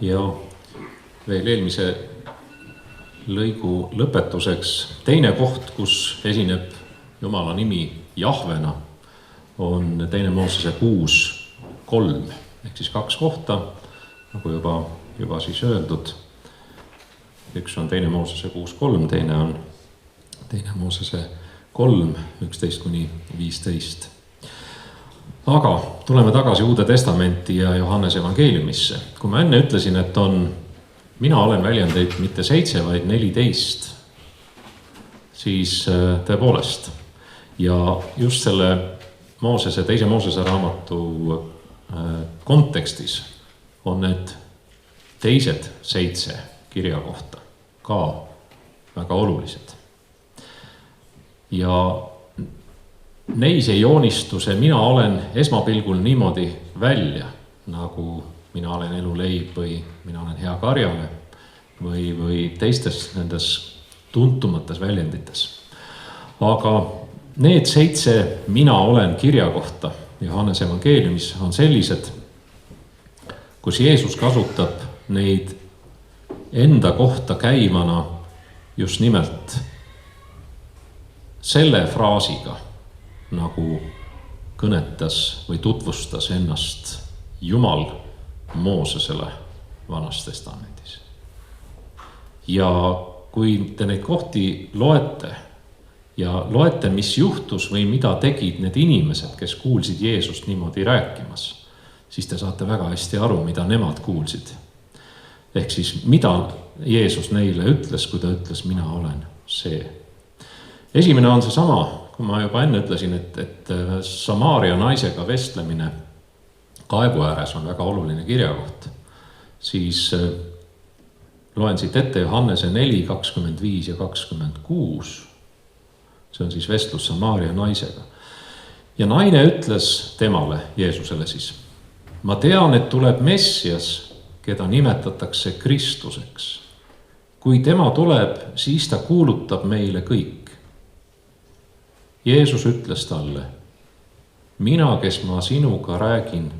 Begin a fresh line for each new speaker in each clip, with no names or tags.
Ja veel eelmise lõigu lõpetuseks teine koht, kus esineb Jumala nimi Jahvena, on 2 Moosese 6:3 ehk siis 2 kohta, nagu juba siis öeldud. Üks on 2 Moosese 6:3, teine on 2 Moosese 3:11-15. Aga tuleme tagasi Uude Testamenti ja Johannese evangeeliumisse. Kui ma enne ütlesin, et mina olen väljendeid mitte 7, vaid 14, siis tõepoolest. Ja just selle Moosese, 2 Moosese raamatu kontekstis on need teised 7 kirja kohta ka väga olulised. Ja neis ei joonistu see mina olen esmapilgul niimoodi välja, nagu mina olen eluleib või mina olen hea karjane või teistes nendes tuntumates väljendites. Aga need 7 mina olen kirja kohta Johannese evangeeliumis on sellised, kus Jeesus kasutab neid enda kohta käivana just nimelt selle fraasiga, nagu kõnetas või tutvustas ennast Jumal Moosesele Vanas Testamendis. Ja kui te neid kohti loete ja loete, mis juhtus või mida tegid need inimesed, kes kuulsid Jeesust niimoodi rääkimas, siis te saate väga hästi aru, mida nemad kuulsid. Ehk siis, mida Jeesus neile ütles, kui ta ütles, mina olen see. Esimene on see sama, kui ma juba enne ütlesin, et Samaaria naisega vestlemine kaevu ääres on väga oluline kirjakoht. Siis loen siit ette Johannese 4:25 ja 26. See on siis vestlus Samaaria naisega. Ja naine ütles temale, Jeesusele siis, ma tean, et tuleb Messias, keda nimetatakse Kristuseks. Kui tema tuleb, siis ta kuulutab meile kõik. Jeesus ütles talle, mina, kes ma sinuga räägin,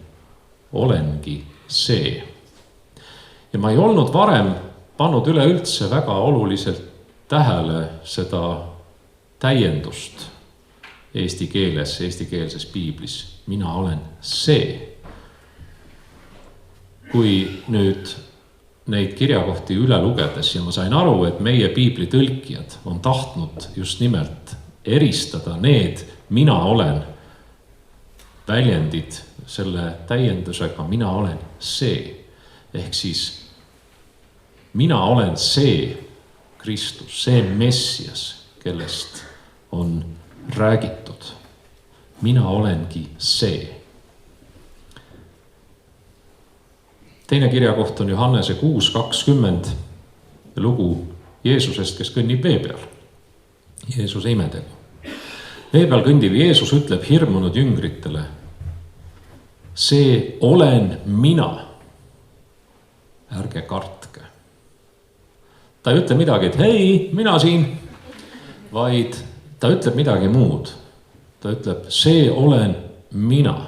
olengi see. Ja ma ei olnud varem pannud üleüldse väga oluliselt tähele seda täiendust eesti keeles, eestikeelses piiblis. Mina olen see. Kui nüüd neid kirjakohti üle lugedes ja ma sain aru, et meie piibli tõlkijad on tahtnud just nimelt eristada need mina olen väljendid selle täiendusega mina olen see. Ehk siis mina olen see Kristus, see Messias, kellest on räägitud. Mina olengi see. Teine kirjakoht on Johannese 6:20 lugu Jeesusest, kes kõnnib vee peal. Jeesuse imetegu. Vee peal kõndiv Jeesus ütleb hirmunud jüngritele, see olen mina. Ärge kartke. Ta ei ütle midagi, et hei, mina siin, vaid ta ütleb midagi muud. Ta ütleb, see olen mina.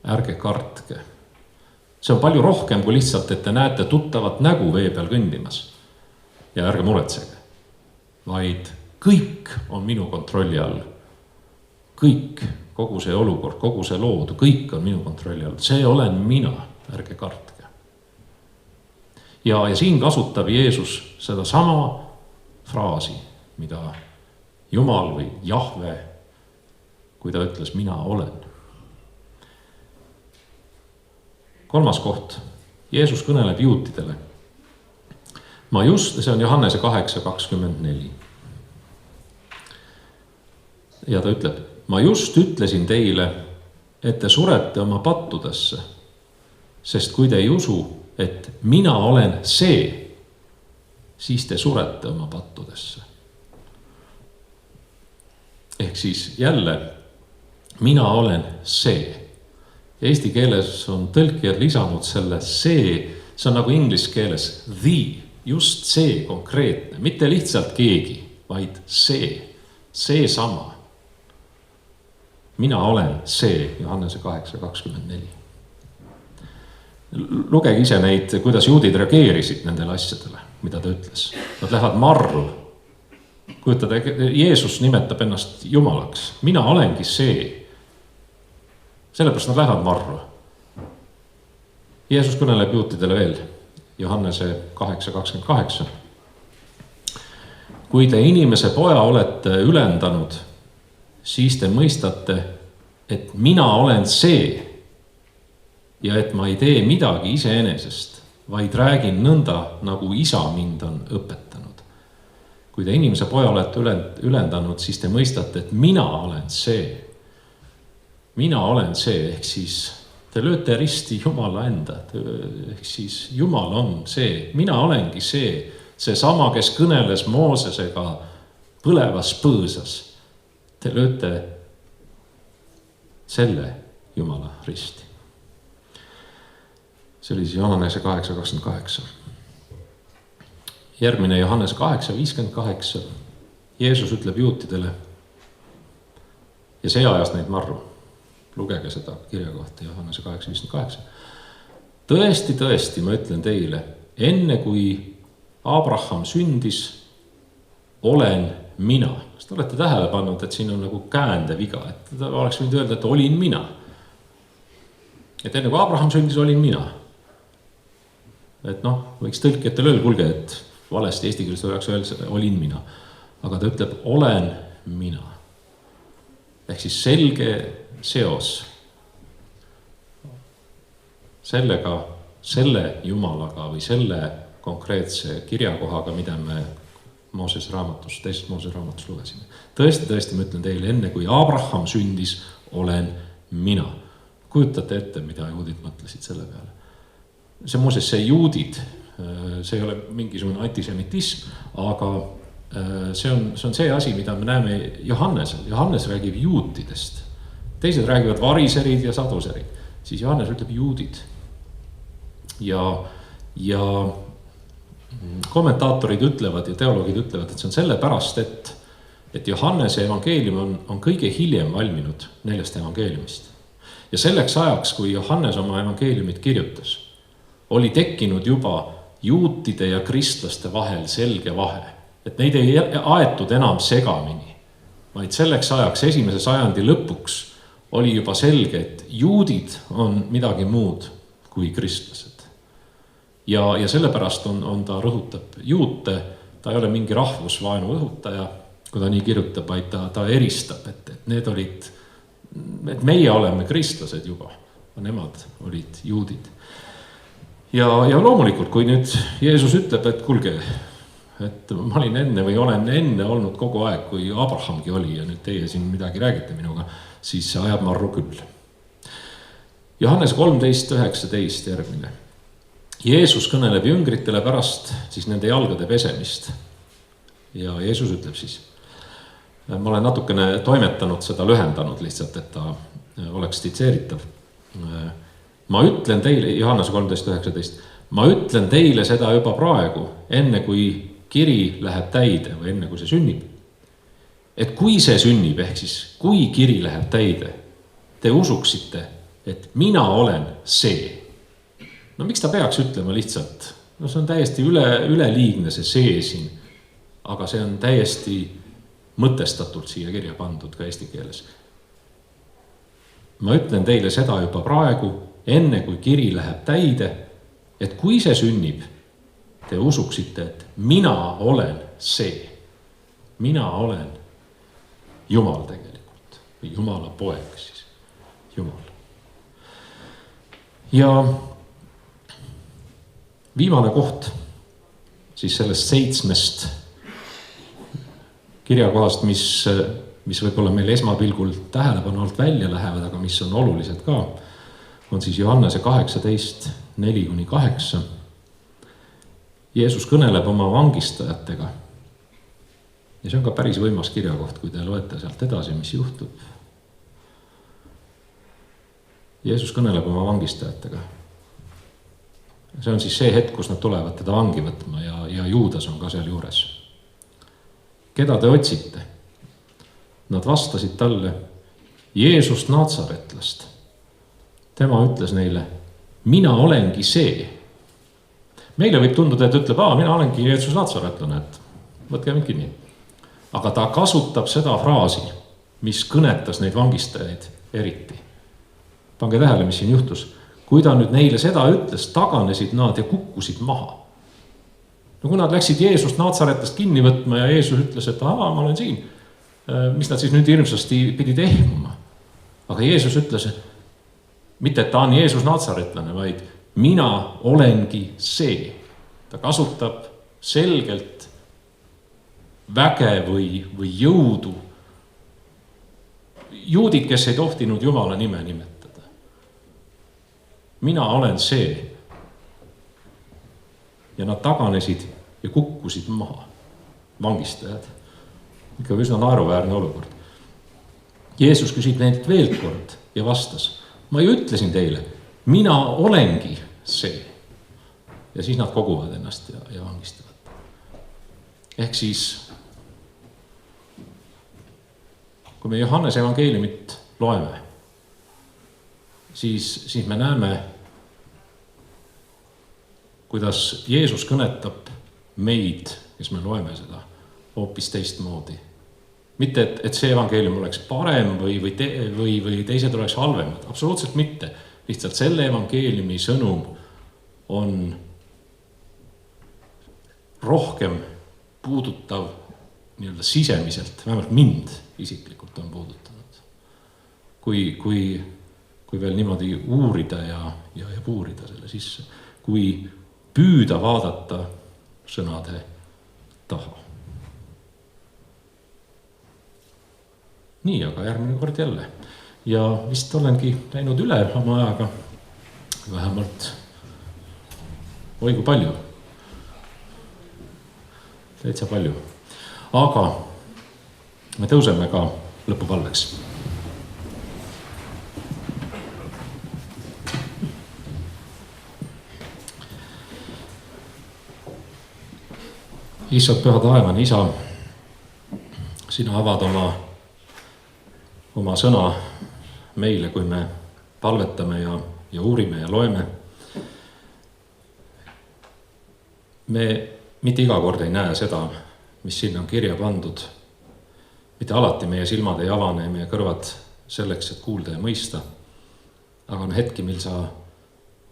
Ärge kartke. See on palju rohkem kui lihtsalt, et te näete tuttavat nägu vee peal kõndimas. Ja ärge muretsege. Vaid kõik on minu kontrolli all. Kõik, kogu see olukord, kogu see loodu, kõik on minu kontrolli all. See olen mina, ärge kartke. Ja siin kasutab Jeesus seda sama fraasi, mida Jumal või Jahve, kui ta ütles, mina olen. Kolmas koht. Jeesus kõneleb juutidele. See on Johannese 8:24. Ja ta ütleb, ma just ütlesin teile, et te surete oma pattudesse, sest kui te ei usu, et mina olen see, siis te surete oma pattudesse. Ehk siis jälle, mina olen see. Eesti keeles on tõlkijad lisanud selle see on nagu inglise keeles the, just see konkreetne, mitte lihtsalt keegi, vaid see sama. Mina olen see, Johannese 8:24. Lugege ise neid, kuidas juudid reageerisid nendele asjadele, mida ta ütles. Nad lähevad marru. Kujutada, Jeesus nimetab ennast Jumalaks. Mina olengi see. Sellepärast nad lähevad marru. Jeesus kõneleb juutidele veel. Johannese 8:28. Kui te inimese poja olete ülendanud, siis te mõistate, et mina olen see ja et ma ei tee midagi iseenesest, vaid räägin nõnda, nagu isa mind on õpetanud. Kui te inimese poja olete ülendanud, siis te mõistate, et mina olen see. Mina olen see, ehk siis te lööte risti Jumala enda, ehk siis Jumal on see. Mina olengi see sama, kes kõneles Moosesega põlevas põõsas. Te lööte selle Jumala risti. See oli siis Johannese 8:28. Järgmine Johannese 8:58. Jeesus ütleb juutidele ja see ajas neid marru. Lugege seda kirja kohta Johannese 8:58. Tõesti, tõesti, ma ütlen teile, enne kui Abraham sündis, olen mina. Kas te olete tähele pannud, et siin on nagu käände viga, et ta oleks võinud öelda, et olin mina. Et enne kui Abraham sündis, olin mina. Et võiks tõlkijatele öelda, kuulge, et valesti eesti keeles oleks öelda, olin mina. Aga ta ütleb, olen mina. Ehk siis selge seos sellega, selle Jumalaga või selle konkreetse kirjakohaga, mida me teisest Mooses raamatus lugesime. Tõesti, tõesti, ma ütlen teile, enne kui Abraham sündis, olen mina. Kujutate ette, mida juudid mõtlesid selle peale. See muuseas, see juudid, see ei ole mingisugune antisemitism, aga see on see asi, mida me näeme Johannesel. Johannes räägib juutidest. Teised räägivad variserid ja saduserid. Siis Johannes ütleb juudid. Ja kommentaatorid ütlevad ja teoloogid ütlevad, et see on sellepärast, et Johannese evangeelium on kõige hiljem valminud 4 evangeeliumist. Ja selleks ajaks, kui Johannes oma evangeeliumit kirjutas, oli tekkinud juba juutide ja kristlaste vahel selge vahe. Et neid ei aetud enam segamini, vaid selleks ajaks 1. sajandi lõpuks oli juba selge, et juudid on midagi muud kui kristlased. Ja sellepärast on ta rõhutab juute, ta ei ole mingi rahvusvaenu õhutaja, kui ta nii kirjutab, vaid ta eristab, et need olid, et meie oleme kristlased juba, nemad olid juudid. Ja loomulikult, kui nüüd Jeesus ütleb, et kuulge, et ma olin enne või olen enne olnud kogu aeg, kui Abrahamgi oli ja nüüd teie siin midagi räägite minuga, siis see ajab marru küll. Johannes 13:19 järgmine. Jeesus kõneleb jüngritele pärast siis nende jalgade pesemist. Ja Jeesus ütleb siis, ma olen natukene toimetanud seda, lühendanud lihtsalt, et ta oleks tsiteeritav. Ma ütlen teile, Johannese 13:19, ma ütlen teile seda juba praegu, enne kui kiri läheb täide või enne kui see sünnib. Et kui see sünnib, ehk siis kui kiri läheb täide, te usuksite, et mina olen see. No miks ta peaks ütlema lihtsalt? No see on täiesti üleliigne see siin, aga see on täiesti mõtestatult siia kirja pandud ka eesti keeles. Ma ütlen teile seda juba praegu, enne kui kiri läheb täide, et kui see sünnib, te usuksite, et mina olen see. Mina olen Jumal tegelikult, või Jumala poeg siis, Jumal. Ja viimane koht siis sellest 7 kirjakohast, mis võib-olla meil esmapilgul tähelepanu alt välja lähevad, aga mis on olulised ka, on siis Johannese 18:4-8. Jeesus kõneleb oma vangistajatega. Ja see on ka päris võimas kirjakoht, kui te loete sealt edasi, mis juhtub. Jeesus kõneleb oma vangistajatega. See on siis see hetk, kus nad tulevad teda vangi võtma ja Juudas on ka seal juures. Keda te otsite? Nad vastasid talle, Jeesust Natsaretlast. Tema ütles neile, mina olengi see. Meile võib tunduda, et ütleb, mina olengi Jeesus Natsaretlane, et võtke mind kinni. Aga ta kasutab seda fraasi, mis kõnetas neid vangistajaid eriti. Pange tähele, mis siin juhtus. Kui ta nüüd neile seda ütles, taganesid nad ja kukkusid maha. No kui nad läksid Jeesust Natsaretast kinni võtma ja Jeesus ütles, et ma olen siin, mis nad siis nüüd hirmsasti pidid ehmuma. Aga Jeesus ütles, mitte et ta on Jeesus Natsaretlane, vaid mina olengi see. Ta kasutab selgelt väge või jõudu. Juudid, kes ei tohtinud Jumala nime nimetada. Mina olen see. Ja nad taganesid ja kukkusid maha. Vangistajad. Ikka üsna naeruväärne olukord. Jeesus küsib neilt veel kord ja vastas. Ma ju ütlesin teile, mina olengi see. Ja siis nad koguvad ennast ja vangistavad. Ehk siis, kui me Johannese evangeeliumit loeme, siis me näeme, kuidas Jeesus kõnetab meid, kes me loeme seda, hoopis teistmoodi. Mitte, et see evangeelium oleks parem või teised oleks halvemad. Absoluutselt mitte. Lihtsalt selle evangeeliumi sõnum on rohkem puudutav nii-öelda sisemiselt, vähemalt mind isiklikult on puudutanud. Kui veel niimoodi uurida ja puurida selle sisse. Kui püüda vaadata sõnade taha. Nii, aga järgmine kord jälle. Ja vist olengi läinud üle oma ajaga. Vähemalt oi kui palju. Täitsa palju. Aga me tõuseme ka lõpupalveks. Issand püha taevane Isa, sina avad oma sõna meile, kui me palvetame ja uurime ja loeme. Me mitte iga kord ei näe seda, mis sinna on kirja pandud. Mitte alati meie silmad ei avane ja meie kõrvad selleks, et kuulda ja mõista. Aga on hetki, mil sa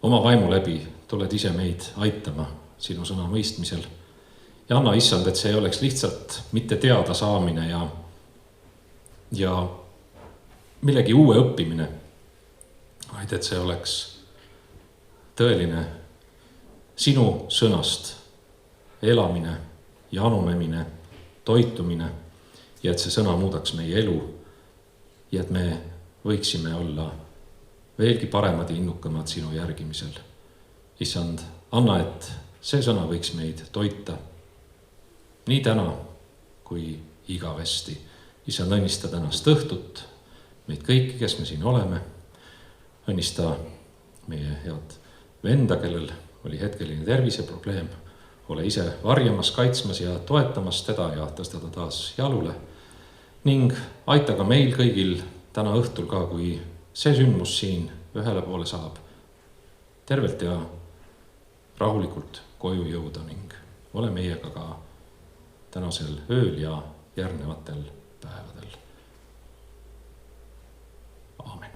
oma vaimu läbi tuled ise meid aitama sinu sõna mõistmisel. Ja anna, Issand, et see ei oleks lihtsalt mitte teada saamine ja millegi uue õppimine, vaid et see oleks tõeline sinu sõnast elamine ja anunemine, toitumine ja et see sõna muudaks meie elu ja et me võiksime olla veelgi paremad ja innukamad sinu järgimisel. Issand, anna, et see sõna võiks meid toita nii täna kui igavesti. Issand, õnnista tänast õhtut, meid kõiki, kes me siin oleme. Õnnista meie head venda, kellel oli hetkeline terviseprobleem. Ole ise varjamas, kaitsmas ja toetamas teda ja tõstada taas jalule. Ning aita ka meil kõigil täna õhtul ka, kui see sündmus siin ühele poole saab, tervelt ja rahulikult koju jõuda ning ole meiega ka tänasel ööl ja järgnevatel päevadel. Aamen.